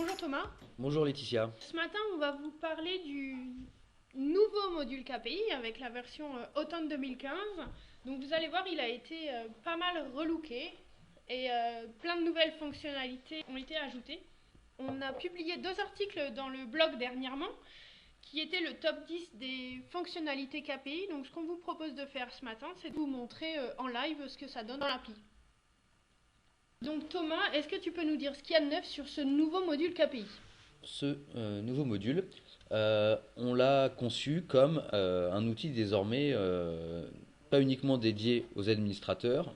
Bonjour Thomas. Bonjour Laetitia. Ce matin, on va vous parler du nouveau module KPI avec la version automne 2015. Donc vous allez voir, il a été pas mal relooké et plein de nouvelles fonctionnalités ont été ajoutées. On a publié 2 articles dans le blog dernièrement qui étaient le top 10 des fonctionnalités KPI. Donc ce qu'on vous propose de faire ce matin, c'est de vous montrer en live ce que ça donne dans l'appli. Donc Thomas, est-ce que tu peux nous dire ce qu'il y a de neuf sur ce nouveau module KPI? Ce nouveau module, on l'a conçu comme un outil désormais pas uniquement dédié aux administrateurs,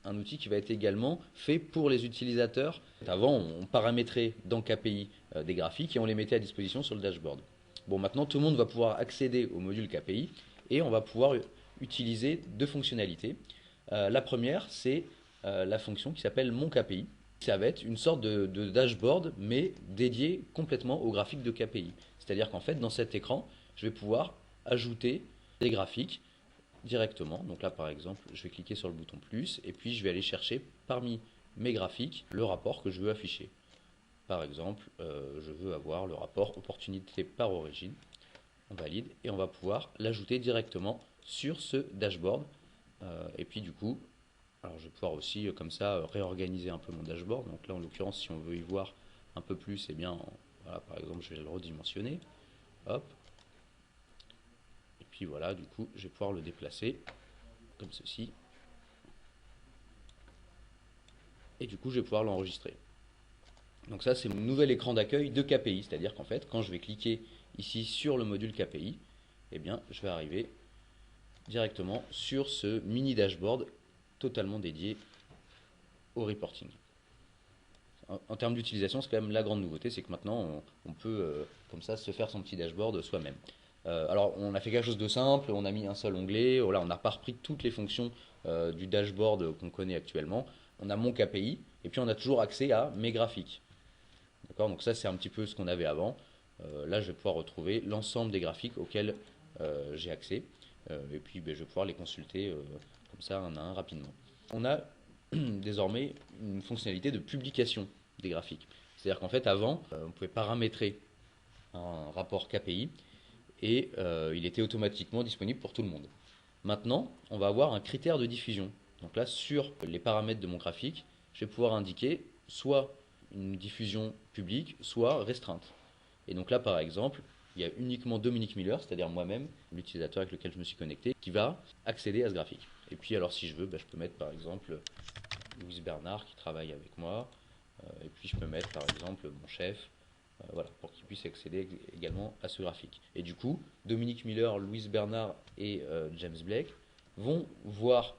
un outil qui va être également fait pour les utilisateurs. Avant, on paramétrait dans KPI des graphiques et on les mettait à disposition sur le dashboard. Bon, maintenant, tout le monde va pouvoir accéder au module KPI et on va pouvoir utiliser deux fonctionnalités. La première, c'est la fonction qui s'appelle Mon KPI. Ça va être une sorte de dashboard, mais dédié complètement aux graphiques de KPI. C'est-à-dire qu'en fait, dans cet écran, je vais pouvoir ajouter des graphiques directement. Donc là, par exemple, je vais cliquer sur le bouton plus, et puis je vais aller chercher parmi mes graphiques le rapport que je veux afficher. Par exemple, je veux avoir le rapport opportunité par origine. On valide, et on va pouvoir l'ajouter directement sur ce dashboard. Et puis du coup, alors je vais pouvoir aussi comme ça réorganiser un peu mon dashboard. Donc là en l'occurrence si on veut y voir un peu plus, eh bien voilà, par exemple je vais le redimensionner. Hop. Et puis voilà, du coup je vais pouvoir le déplacer comme ceci. Et du coup je vais pouvoir l'enregistrer. Donc ça c'est mon nouvel écran d'accueil de KPI, c'est-à-dire qu'en fait quand je vais cliquer ici sur le module KPI, eh bien je vais arriver directement sur ce mini dashboard totalement dédié au reporting. En termes d'utilisation, c'est quand même la grande nouveauté, c'est que maintenant on peut comme ça se faire son petit dashboard soi-même. Alors on a fait quelque chose de simple, on a mis un seul onglet, voilà, on n'a pas repris toutes les fonctions du dashboard qu'on connaît actuellement. On a mon KPI et puis on a toujours accès à mes graphiques. D'accord, donc ça c'est un petit peu ce qu'on avait avant. Là je vais pouvoir retrouver l'ensemble des graphiques auxquels j'ai accès et puis ben, je vais pouvoir les consulter comme ça un à un rapidement. On a désormais une fonctionnalité de publication des graphiques. C'est-à-dire qu'en fait avant on pouvait paramétrer un rapport KPI et il était automatiquement disponible pour tout le monde. Maintenant on va avoir un critère de diffusion. Donc là sur les paramètres de mon graphique, je vais pouvoir indiquer soit une diffusion publique, soit restreinte. Et donc là par exemple, il y a uniquement Dominique Miller, c'est-à-dire moi-même, l'utilisateur avec lequel je me suis connecté, qui va accéder à ce graphique. Et puis alors si je veux, je peux mettre par exemple Louise Bernard qui travaille avec moi, et puis je peux mettre par exemple mon chef, voilà, pour qu'il puisse accéder également à ce graphique. Et du coup, Dominique Miller, Louise Bernard et James Blake vont voir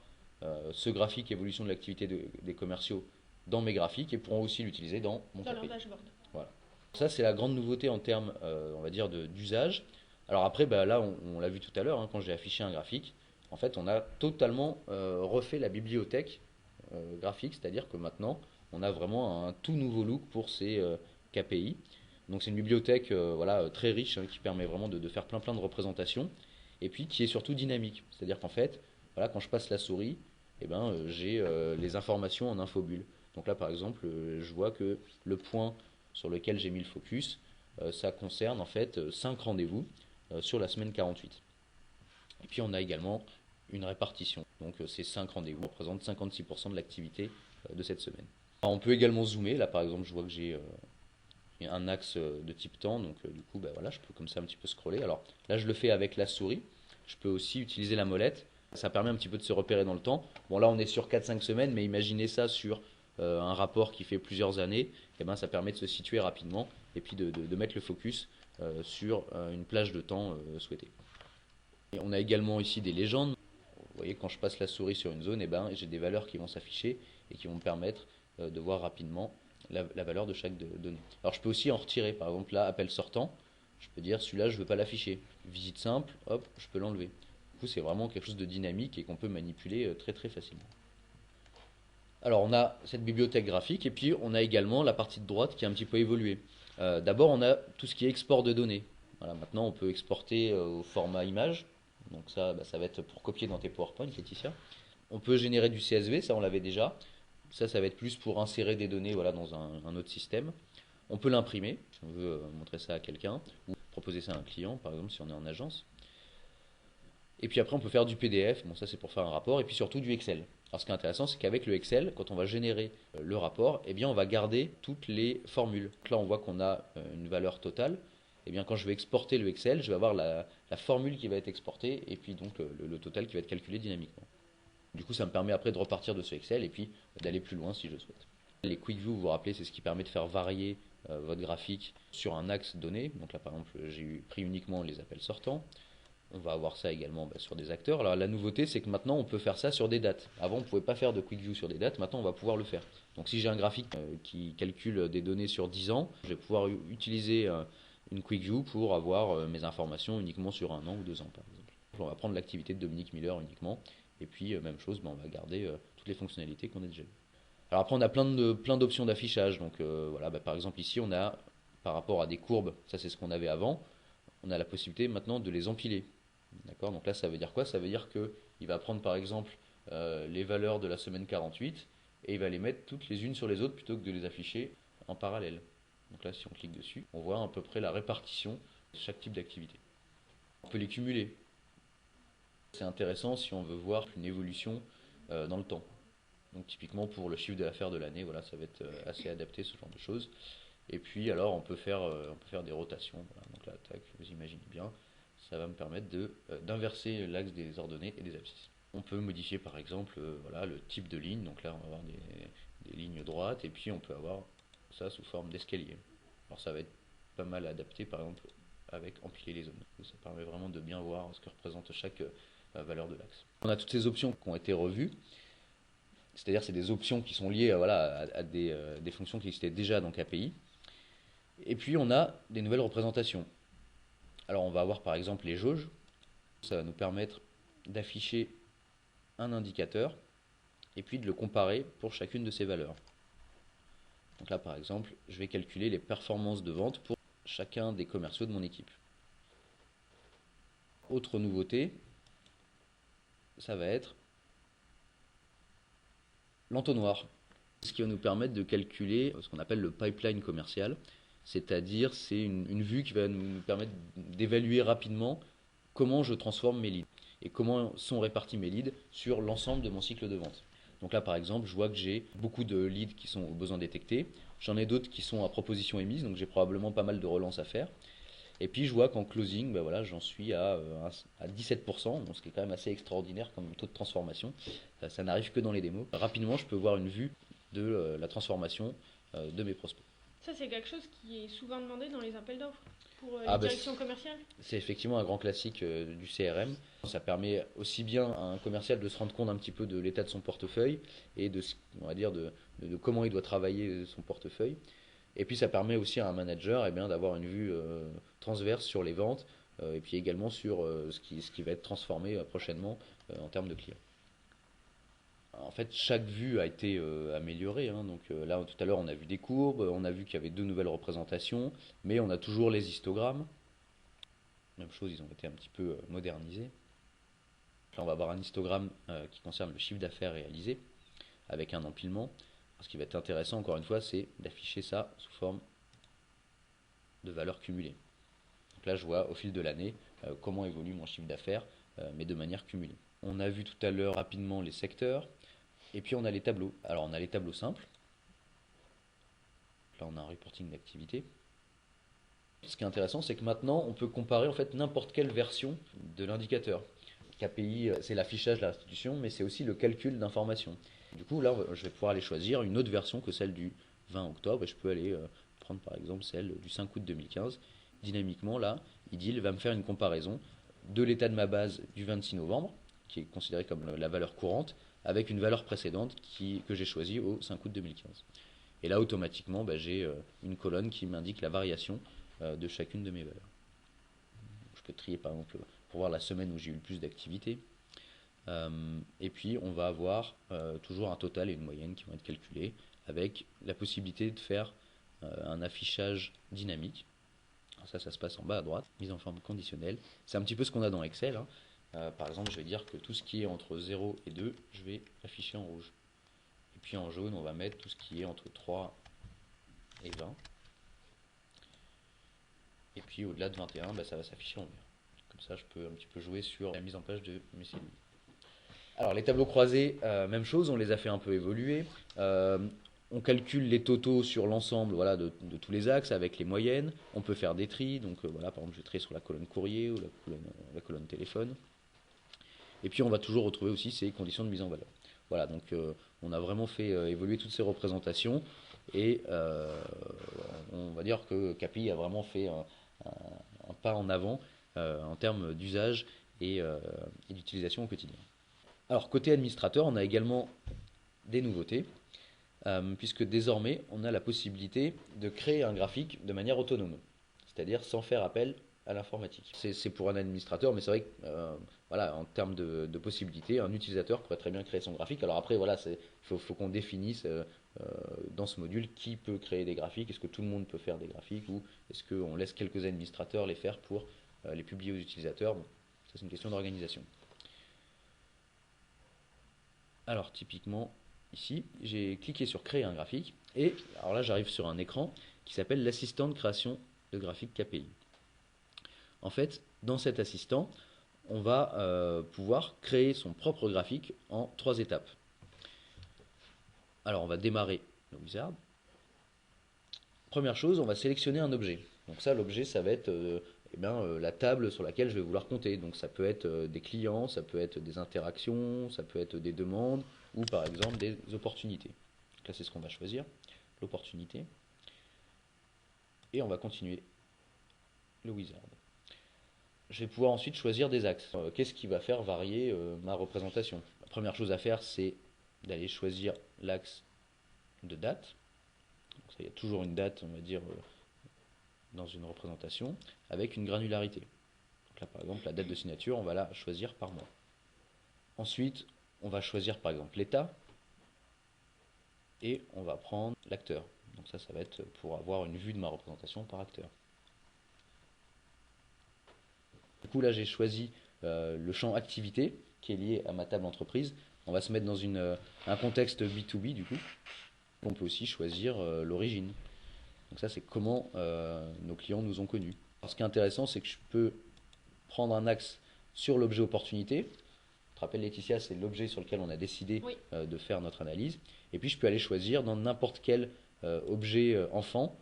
ce graphique évolution de l'activité des commerciaux dans mes graphiques et pourront aussi l'utiliser dans mon Dans leur KPI. dashboard. Voilà. Ça c'est la grande nouveauté en termes, on va dire, d'usage. Alors après, là on l'a vu tout à l'heure, hein, quand j'ai affiché un graphique, en fait on a totalement refait la bibliothèque graphique, c'est-à-dire que maintenant on a vraiment un tout nouveau look pour ces KPI. Donc c'est une bibliothèque voilà, très riche hein, qui permet vraiment de faire plein de représentations et puis qui est surtout dynamique. C'est-à-dire qu'en fait, voilà, quand je passe la souris, eh ben, j'ai les informations en infobulle. Donc là par exemple, je vois que le point sur lequel j'ai mis le focus, ça concerne en fait 5 rendez-vous sur la semaine 48. Et puis on a également une répartition. Donc ces 5 rendez-vous représentent 56% de l'activité de cette semaine. Alors, on peut également zoomer. Là par exemple, je vois que j'ai un axe de type temps, donc du coup voilà, je peux comme ça un petit peu scroller. Alors là je le fais avec la souris, je peux aussi utiliser la molette, ça permet un petit peu de se repérer dans le temps. Bon là on est sur 4-5 semaines, mais imaginez ça sur un rapport qui fait plusieurs années, et ben ça permet de se situer rapidement et puis de mettre le focus sur une plage de temps souhaitée. Et on a également ici des légendes. Vous voyez, quand je passe la souris sur une zone, et ben, j'ai des valeurs qui vont s'afficher et qui vont me permettre de voir rapidement la valeur de chaque donnée. Alors je peux aussi en retirer, par exemple là, appel sortant, je peux dire celui-là je ne veux pas l'afficher. Visite simple, hop, je peux l'enlever. Du coup c'est vraiment quelque chose de dynamique et qu'on peut manipuler très facilement. Alors on a cette bibliothèque graphique et puis on a également la partie de droite qui a un petit peu évolué. D'abord on a tout ce qui est export de données. Voilà, maintenant on peut exporter au format image. Donc ça va être pour copier dans tes PowerPoint, Laetitia. On peut générer du CSV, ça on l'avait déjà. Ça va être plus pour insérer des données voilà, dans un autre système. On peut l'imprimer, si on veut montrer ça à quelqu'un, ou proposer ça à un client, par exemple si on est en agence. Et puis après, on peut faire du PDF, bon ça c'est pour faire un rapport, et puis surtout du Excel. Alors ce qui est intéressant, c'est qu'avec le Excel, quand on va générer le rapport, eh bien on va garder toutes les formules. Donc là, on voit qu'on a une valeur totale. Eh bien quand je vais exporter le Excel, je vais avoir la formule qui va être exportée, et puis donc le total qui va être calculé dynamiquement. Du coup, ça me permet après de repartir de ce Excel, et puis d'aller plus loin si je souhaite. Les Quick View, vous vous rappelez, c'est ce qui permet de faire varier votre graphique sur un axe donné. Donc là, par exemple, j'ai pris uniquement les appels sortants. On va avoir ça également sur des acteurs. Alors la nouveauté, c'est que maintenant, on peut faire ça sur des dates. Avant, on ne pouvait pas faire de Quick View sur des dates. Maintenant, on va pouvoir le faire. Donc si j'ai un graphique qui calcule des données sur 10 ans, je vais pouvoir utiliser une Quick View pour avoir mes informations uniquement sur 1 an ou 2 ans, par exemple. On va prendre l'activité de Dominique Miller uniquement. Et puis, même chose, on va garder toutes les fonctionnalités qu'on a déjà vues. Alors après, on a plein d'options d'affichage. Donc voilà, par exemple ici, on a, par rapport à des courbes, ça c'est ce qu'on avait avant, on a la possibilité maintenant de les empiler. D'accord. Donc là, ça veut dire quoi? Ça veut dire qu'il va prendre par exemple les valeurs de la semaine 48 et il va les mettre toutes les unes sur les autres plutôt que de les afficher en parallèle. Donc là, si on clique dessus, on voit à peu près la répartition de chaque type d'activité. On peut les cumuler. C'est intéressant si on veut voir une évolution dans le temps. Donc typiquement pour le chiffre d'affaires de l'année, voilà, ça va être assez adapté ce genre de choses. Et puis alors on peut faire des rotations. Voilà. Donc là, tac, vous imaginez bien, ça va me permettre d'inverser l'axe des ordonnées et des abscisses. On peut modifier par exemple voilà, le type de ligne. Donc là on va avoir des lignes droites et puis on peut avoir ça sous forme d'escalier. Alors ça va être pas mal adapté par exemple avec empiler les zones. Donc, ça permet vraiment de bien voir ce que représente chaque valeur de l'axe. On a toutes ces options qui ont été revues. C'est-à-dire c'est des options qui sont liées à des fonctions qui existaient déjà dans KPI. Et puis on a des nouvelles représentations. Alors on va avoir par exemple les jauges. Ça va nous permettre d'afficher un indicateur et puis de le comparer pour chacune de ces valeurs. Donc là par exemple, je vais calculer les performances de vente pour chacun des commerciaux de mon équipe. Autre nouveauté, ça va être l'entonnoir, ce qui va nous permettre de calculer ce qu'on appelle le pipeline commercial, c'est-à-dire c'est une vue qui va nous permettre d'évaluer rapidement comment je transforme mes leads et comment sont répartis mes leads sur l'ensemble de mon cycle de vente. Donc là par exemple, je vois que j'ai beaucoup de leads qui sont aux besoins détectés, j'en ai d'autres qui sont à proposition émise, donc j'ai probablement pas mal de relances à faire. Et puis je vois qu'en closing, voilà, j'en suis à 17%, donc ce qui est quand même assez extraordinaire comme taux de transformation. Ça n'arrive que dans les démos. Rapidement, je peux voir une vue de la transformation de mes prospects. Ça, c'est quelque chose qui est souvent demandé dans les appels d'offres pour les bah, directions commerciales. C'est effectivement un grand classique du CRM. Ça permet aussi bien à un commercial de se rendre compte un petit peu de l'état de son portefeuille et on va dire de comment il doit travailler son portefeuille. Et puis ça permet aussi à un manager d'avoir une vue transverse sur les ventes et puis également sur ce qui va être transformé prochainement en termes de clients. En fait, chaque vue a été améliorée. Donc là, tout à l'heure, on a vu des courbes, on a vu qu'il y avait 2 nouvelles représentations, mais on a toujours les histogrammes. Même chose, ils ont été un petit peu modernisés. Là, on va avoir un histogramme qui concerne le chiffre d'affaires réalisé avec un empilement. Ce qui va être intéressant, encore une fois, c'est d'afficher ça sous forme de valeurs cumulées. Donc là, je vois au fil de l'année comment évolue mon chiffre d'affaires, mais de manière cumulée. On a vu tout à l'heure rapidement les secteurs, et puis on a les tableaux. Alors on a les tableaux simples. Là, on a un reporting d'activité. Ce qui est intéressant, c'est que maintenant, on peut comparer en fait n'importe quelle version de l'indicateur. KPI, c'est l'affichage de l'institution, mais c'est aussi le calcul d'informations. Du coup, là, je vais pouvoir aller choisir une autre version que celle du 20 octobre. Et je peux aller prendre par exemple celle du 5 août 2015. Dynamiquement, là, il va me faire une comparaison de l'état de ma base du 26 novembre, qui est considérée comme la valeur courante, avec une valeur précédente que j'ai choisie au 5 août 2015. Et là, automatiquement, j'ai une colonne qui m'indique la variation de chacune de mes valeurs. Je peux trier par exemple pour voir la semaine où j'ai eu le plus d'activité. Et puis on va avoir toujours un total et une moyenne qui vont être calculés avec la possibilité de faire un affichage dynamique. Alors ça se passe en bas à droite, mise en forme conditionnelle. C'est un petit peu ce qu'on a dans Excel. Par exemple, je vais dire que tout ce qui est entre 0 et 2, je vais afficher en rouge. Et puis en jaune, on va mettre tout ce qui est entre 3 et 20. Et puis au-delà de 21, bah, ça va s'afficher en vert. Comme ça, je peux un petit peu jouer sur la mise en page de mes cellules. Alors les tableaux croisés, même chose, on les a fait un peu évoluer. Euh, on calcule les totaux sur l'ensemble voilà, de tous les axes avec les moyennes. On peut faire des tris, donc voilà, par exemple je vais trier sur la colonne courrier ou la colonne téléphone. Et puis on va toujours retrouver aussi ces conditions de mise en valeur. Voilà, donc on a vraiment fait évoluer toutes ces représentations et on va dire que CAPI a vraiment fait un pas en avant en termes d'usage et d'utilisation au quotidien. Alors côté administrateur, on a également des nouveautés, puisque désormais on a la possibilité de créer un graphique de manière autonome, c'est-à-dire sans faire appel à l'informatique. C'est pour un administrateur, mais c'est vrai que voilà, en termes de possibilités, un utilisateur pourrait très bien créer son graphique. Alors après, voilà, il faut qu'on définisse dans ce module qui peut créer des graphiques. Est-ce que tout le monde peut faire des graphiques ou est-ce qu'on laisse quelques administrateurs les faire pour les publier aux utilisateurs. Bon, ça c'est une question d'organisation. Alors typiquement, ici, j'ai cliqué sur créer un graphique et alors là j'arrive sur un écran qui s'appelle l'assistant de création de graphique KPI. En fait, dans cet assistant, on va pouvoir créer son propre graphique en 3 étapes. Alors on va démarrer le wizard. Première chose, on va sélectionner un objet. Donc ça, l'objet, ça va être la table sur laquelle je vais vouloir compter. Donc ça peut être des clients, ça peut être des interactions, ça peut être des demandes ou par exemple des opportunités. Donc là, c'est ce qu'on va choisir, l'opportunité. Et on va continuer le wizard. Je vais pouvoir ensuite choisir des axes. Qu'est-ce qui va faire varier ma représentation? La première chose à faire, c'est d'aller choisir l'axe de date. Donc ça, il y a toujours une date, on va dire, dans une représentation, avec une granularité. Donc là, par exemple, la date de signature, on va la choisir par mois. Ensuite, on va choisir par exemple l'état, et on va prendre l'acteur. Donc ça va être pour avoir une vue de ma représentation par acteur. Du coup, là, j'ai choisi le champ activité, qui est lié à ma table entreprise. On va se mettre dans un contexte B2B, du coup. On peut aussi choisir l'origine. Donc ça, c'est comment nos clients nous ont connus. Alors, ce qui est intéressant, c'est que je peux prendre un axe sur l'objet opportunité. Tu te rappelles, Laetitia, c'est l'objet sur lequel on a décidé de faire notre analyse. Et puis, je peux aller choisir dans n'importe quel objet enfant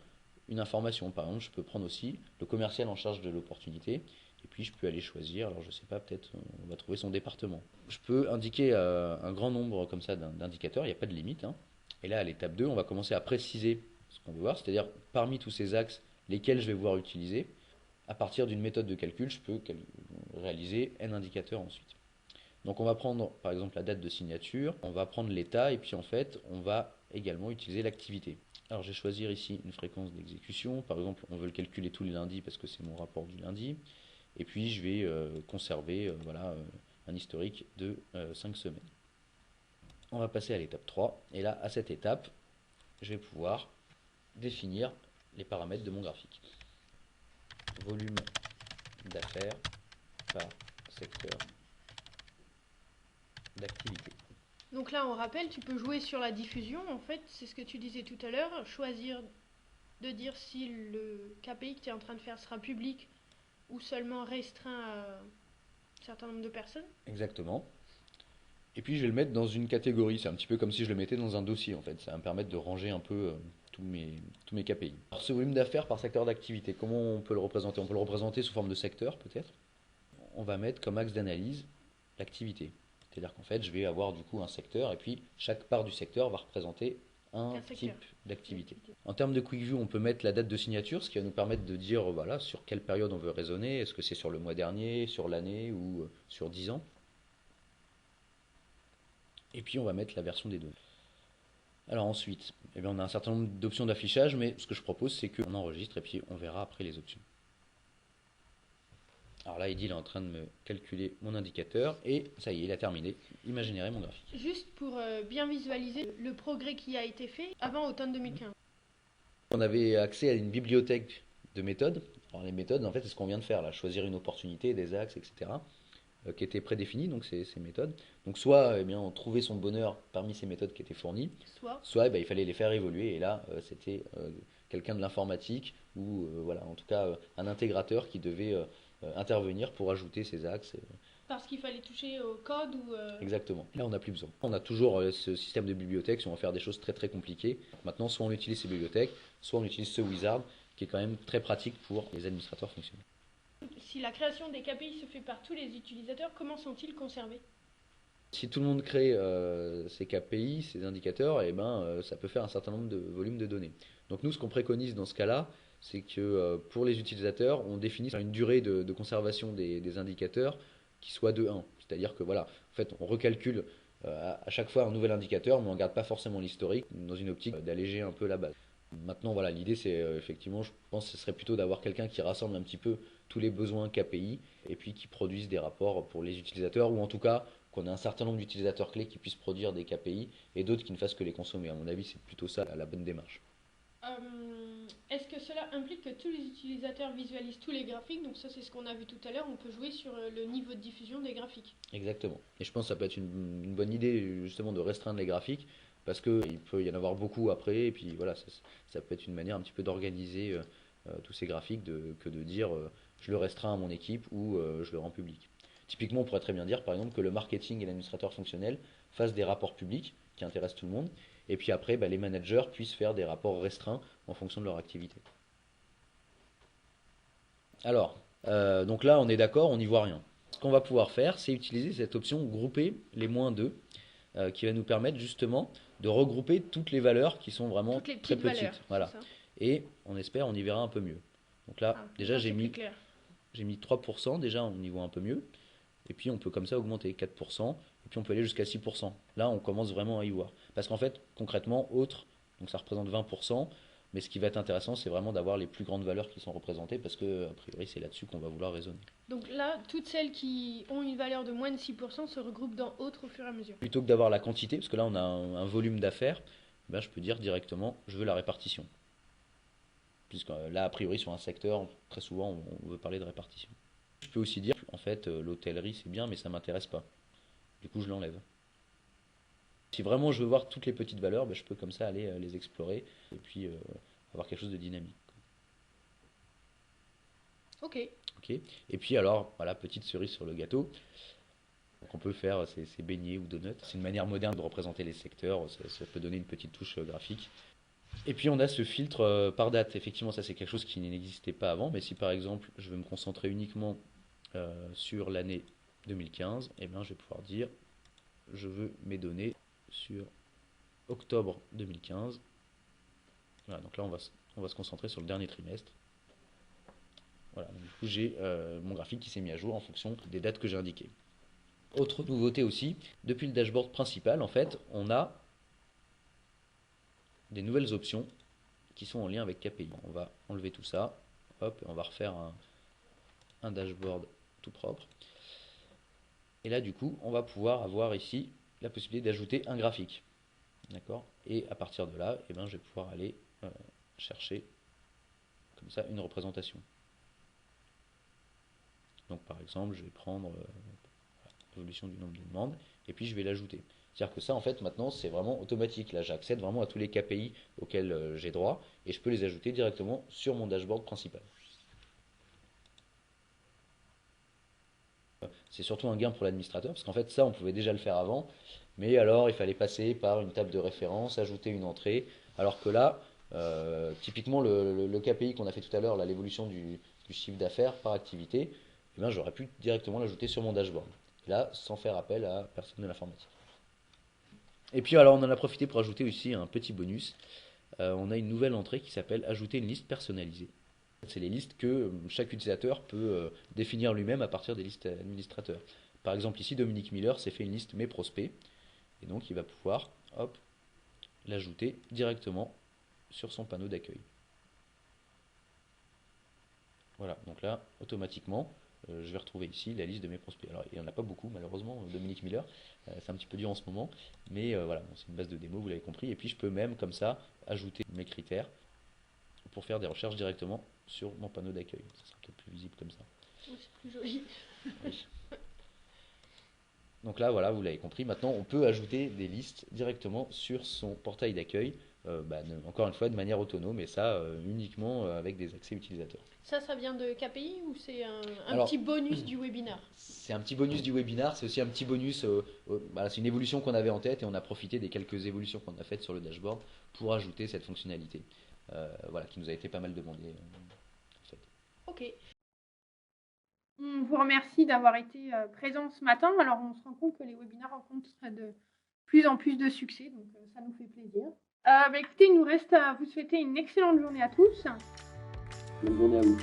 une information. Par exemple, je peux prendre aussi le commercial en charge de l'opportunité. Et puis, je peux aller choisir, alors je ne sais pas, peut-être on va trouver son département. Je peux indiquer un grand nombre comme ça d'indicateurs, il n'y a pas de limite. Hein. Et là, à l'étape 2, on va commencer à préciser ce qu'on veut voir, c'est-à-dire parmi tous ces axes, lesquels je vais pouvoir utiliser. À partir d'une méthode de calcul, je peux réaliser n indicateurs ensuite. Donc on va prendre par exemple la date de signature, on va prendre l'état et puis en fait on va également utiliser l'activité. Alors je vais choisir ici une fréquence d'exécution, par exemple on veut le calculer tous les lundis parce que c'est mon rapport du lundi, et puis je vais conserver un historique de 5 semaines. On va passer à l'étape 3, et là à cette étape, je vais pouvoir définir les paramètres de mon graphique. Volume d'affaires par secteur d'activité. Donc là, on rappelle, tu peux jouer sur la diffusion. En fait, c'est ce que tu disais tout à l'heure. Choisir de dire si le KPI que tu es en train de faire sera public ou seulement restreint à un certain nombre de personnes. Exactement. Et puis je vais le mettre dans une catégorie. C'est un petit peu comme si je le mettais dans un dossier en fait. Ça va me permettre de ranger un peu tous mes KPI. Alors ce volume d'affaires par secteur d'activité, comment on peut le représenter? On peut le représenter sous forme de secteur peut-être. On va mettre comme axe d'analyse l'activité. C'est-à-dire qu'en fait, je vais avoir du coup un secteur et puis chaque part du secteur va représenter un type d'activité. En termes de Quick View, on peut mettre la date de signature, ce qui va nous permettre de dire voilà, sur quelle période on veut raisonner. Est-ce que c'est sur le mois dernier, sur l'année ou sur 10 ans? Et puis on va mettre la version des données. Alors ensuite, on a un certain nombre d'options d'affichage, mais ce que je propose, c'est qu'on enregistre et puis on verra après les options. Alors là, Edil est en train de me calculer mon indicateur et ça y est, il a terminé. Il m'a généré mon graphique. Juste pour bien visualiser le progrès qui a été fait avant automne 2015. On avait accès à une bibliothèque de méthodes. Alors les méthodes, en fait, c'est ce qu'on vient de faire là, choisir une opportunité, des axes, etc. qui étaient prédéfinies, donc ces méthodes. Donc soit eh bien, trouver son bonheur parmi ces méthodes qui étaient fournies, Soit. soit eh ben, il fallait les faire évoluer, et là c'était quelqu'un de l'informatique, ou voilà, en tout cas un intégrateur qui devait intervenir pour ajouter ces axes. Parce qu'il fallait toucher au code ou. Exactement. Là, on n'a plus besoin. On a toujours ce système de bibliothèque si on veut faire des choses très très compliquées. Maintenant, soit on utilise ces bibliothèques, soit on utilise ce wizard qui est quand même très pratique pour les administrateurs fonctionnels. Si la création des KPI se fait par tous les utilisateurs, comment sont-ils conservés? Si tout le monde crée ces KPI, ces indicateurs, eh ben, ça peut faire un certain nombre de volumes de données. Donc nous, ce qu'on préconise dans ce cas-là, c'est que pour les utilisateurs, on définisse une durée de conservation des indicateurs qui soit de 1. C'est-à-dire que voilà, en fait, on recalcule à chaque fois un nouvel indicateur, mais on ne garde pas forcément l'historique dans une optique d'alléger un peu la base. Maintenant, voilà, l'idée c'est effectivement, je pense que ce serait plutôt d'avoir quelqu'un qui rassemble un petit peu tous les besoins KPI et puis qui produise des rapports pour les utilisateurs, ou en tout cas qu'on ait un certain nombre d'utilisateurs clés qui puissent produire des KPI et d'autres qui ne fassent que les consommer. À mon avis, c'est plutôt ça la bonne démarche. Est-ce que cela implique que tous les utilisateurs visualisent tous les graphiques? Donc ça c'est ce qu'on a vu tout à l'heure, on peut jouer sur le niveau de diffusion des graphiques. Exactement. Et je pense que ça peut être une bonne idée justement de restreindre les graphiques parce qu'il peut y en avoir beaucoup après et puis voilà, ça peut être une manière un petit peu d'organiser tous ces graphiques que de dire je le restreins à mon équipe ou je le rends public. Typiquement, on pourrait très bien dire par exemple que le marketing et l'administrateur fonctionnel fassent des rapports publics qui intéressent tout le monde et puis après bah, les managers puissent faire des rapports restreints en fonction de leur activité. Alors, donc là on est d'accord, on n'y voit rien. Ce qu'on va pouvoir faire, c'est utiliser cette option grouper les moins 2 qui va nous permettre justement de regrouper toutes les valeurs qui sont vraiment Toutes les très petites valeurs, petites. c'est Voilà. ça? Et on espère on y verra un peu mieux. Donc là, Ah, déjà là c'est plus clair. j'ai mis 3%, déjà on y voit un peu mieux. Et puis on peut comme ça augmenter 4%, et puis on peut aller jusqu'à 6%. Là on commence vraiment à y voir. Parce qu'en fait, concrètement, autre, donc ça représente 20%, mais ce qui va être intéressant, c'est vraiment d'avoir les plus grandes valeurs qui sont représentées, parce que a priori c'est là-dessus qu'on va vouloir raisonner. Donc là, toutes celles qui ont une valeur de moins de 6% se regroupent dans autres au fur et à mesure. Plutôt que d'avoir la quantité, parce que là on a un volume d'affaires, ben, je peux dire directement je veux la répartition. Puisque là, a priori, sur un secteur, très souvent, on veut parler de répartition. Je peux aussi dire, en fait, l'hôtellerie, c'est bien, mais ça ne m'intéresse pas. Du coup, je l'enlève. Si vraiment je veux voir toutes les petites valeurs, ben, je peux comme ça aller les explorer et puis avoir quelque chose de dynamique. Ok. Ok. Et puis alors, voilà, petite cerise sur le gâteau. Donc on peut faire ces beignets ou donuts. C'est une manière moderne de représenter les secteurs. Ça peut donner une petite touche graphique. Et puis on a ce filtre par date. Effectivement, ça c'est quelque chose qui n'existait pas avant. Mais si par exemple je veux me concentrer uniquement sur l'année 2015, eh bien, je vais pouvoir dire je veux mes données sur octobre 2015. Voilà, donc là on va se concentrer sur le dernier trimestre. Voilà, donc, du coup j'ai mon graphique qui s'est mis à jour en fonction des dates que j'ai indiquées. Autre nouveauté aussi, depuis le dashboard principal, en fait, on a des nouvelles options qui sont en lien avec KPI. On va enlever tout ça, hop, et on va refaire un dashboard tout propre. Et là, du coup, on va pouvoir avoir ici la possibilité d'ajouter un graphique. D'accord. Et à partir de là, eh ben, je vais pouvoir aller chercher comme ça une représentation. Donc par exemple, je vais prendre l'évolution du nombre de demandes et puis je vais l'ajouter. C'est-à-dire que ça, en fait, maintenant, c'est vraiment automatique. Là, j'accède vraiment à tous les KPI auxquels j'ai droit et je peux les ajouter directement sur mon dashboard principal. C'est surtout un gain pour l'administrateur parce qu'en fait, ça, on pouvait déjà le faire avant, mais alors il fallait passer par une table de référence, ajouter une entrée, alors que là, typiquement, le KPI qu'on a fait tout à l'heure, l'évolution du chiffre d'affaires par activité, eh ben, j'aurais pu directement l'ajouter sur mon dashboard. Et là, sans faire appel à personne de l'informatique. Et puis alors on en a profité pour ajouter aussi un petit bonus. On a une nouvelle entrée qui s'appelle ajouter une liste personnalisée. C'est les listes que chaque utilisateur peut définir lui-même à partir des listes administrateurs. Par exemple ici Dominique Miller s'est fait une liste mes prospects et donc il va pouvoir hop, l'ajouter directement sur son panneau d'accueil. Voilà, donc là automatiquement je vais retrouver ici la liste de mes prospects. Alors il n'y en a pas beaucoup malheureusement, Dominique Miller, c'est un petit peu dur en ce moment, mais voilà, bon, c'est une base de démo, vous l'avez compris, et puis je peux même comme ça ajouter mes critères pour faire des recherches directement sur mon panneau d'accueil. Ça sera peut-être plus visible comme ça. Oui, c'est plus joli. Oui. Donc là, voilà, vous l'avez compris, maintenant on peut ajouter des listes directement sur son portail d'accueil, encore une fois de manière autonome, et ça uniquement avec des accès utilisateurs. Ça vient de KPI ou c'est un Alors, petit bonus du webinaire? c'est un petit bonus du webinar, c'est aussi un petit bonus, voilà, c'est une évolution qu'on avait en tête et on a profité des quelques évolutions qu'on a faites sur le dashboard pour ajouter cette fonctionnalité, voilà, qui nous a été pas mal demandée en fait. Ok. On vous remercie d'avoir été présent ce matin. Alors, on se rend compte que les webinaires rencontrent de plus en plus de succès, donc ça nous fait plaisir. Écoutez, il nous reste à vous souhaiter une excellente journée à tous. Bonne journée à vous.